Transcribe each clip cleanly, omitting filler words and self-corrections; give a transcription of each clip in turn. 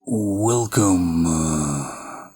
Welcome.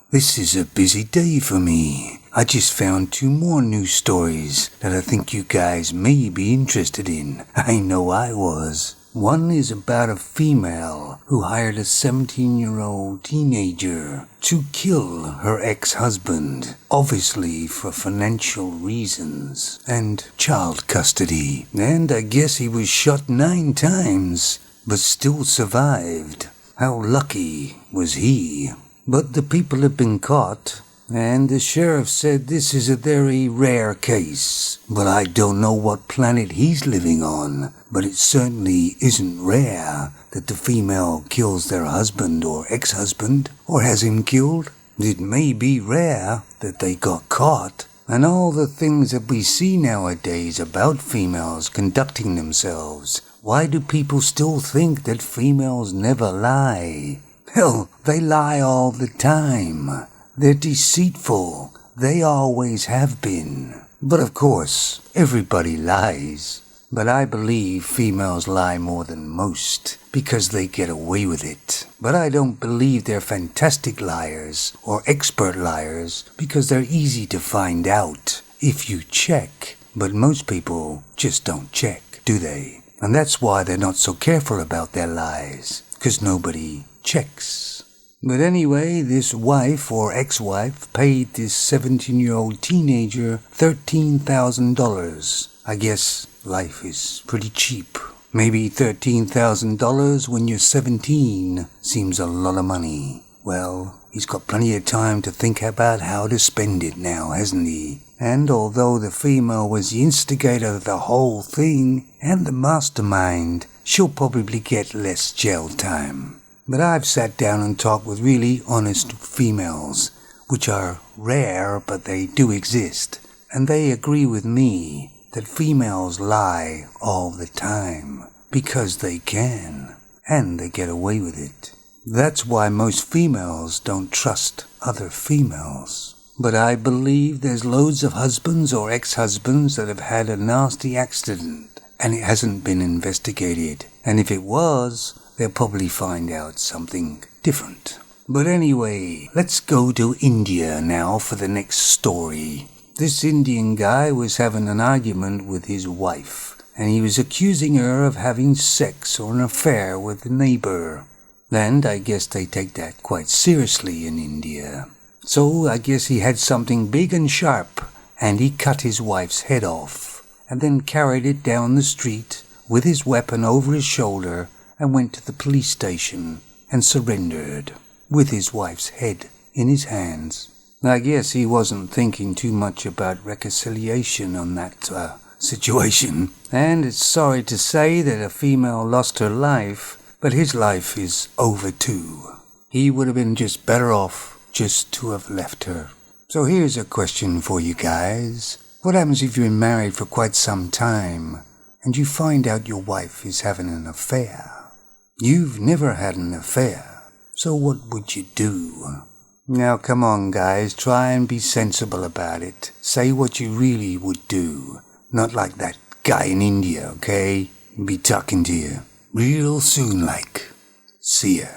This is a busy day for me. I just found 2 more news stories that I think you guys may be interested in. I know I was. One is about a female who hired a 17-year-old teenager to kill her ex-husband, obviously for financial reasons and child custody. And I guess he was shot 9 times, but still survived. How lucky was he? But the people have been caught, and the sheriff said this is a very rare case. But I don't know what planet he's living on, but it certainly isn't rare that the female kills their husband or ex-husband, or has him killed. It may be rare that they got caught. And all the things that we see nowadays about females conducting themselves, why do people still think that females never lie? Hell, they lie all the time. They're deceitful. They always have been. But of course, everybody lies. But I believe females lie more than most because they get away with it. But I don't believe they're fantastic liars or expert liars because they're easy to find out if you check. But most people just don't check, do they? And that's why they're not so careful about their lies, because nobody checks. But anyway, this wife or ex-wife paid this 17-year-old teenager $13,000. I guess life is pretty cheap. Maybe $13,000 when you're 17 seems a lot of money. Well, he's got plenty of time to think about how to spend it now, hasn't he? And although the female was the instigator of the whole thing and the mastermind, she'll probably get less jail time. But I've sat down and talked with really honest females, which are rare, but they do exist. And they agree with me that females lie all the time because they can, and they get away with it. That's why most females don't trust other females. But I believe there's loads of husbands or ex-husbands that have had a nasty accident and it hasn't been investigated. And if it was, they'll probably find out something different. But anyway, let's go to India now for the next story. This Indian guy was having an argument with his wife, and he was accusing her of having sex or an affair with the neighbor. And I guess they take that quite seriously in India. So I guess he had something big and sharp, and he cut his wife's head off, and then carried it down the street with his weapon over his shoulder and went to the police station and surrendered with his wife's head in his hands. I guess he wasn't thinking too much about reconciliation on that situation, and it's sorry to say that a female lost her life, but his life is over too. He would have been just better off just to have left her. So here's a question for you guys. What happens if you've been married for quite some time and you find out your wife is having an affair? You've never had an affair, so what would you do? Now come on guys, try and be sensible about it. Say what you really would do. Not like that guy in India, okay? Be talking to you real soon like. See ya.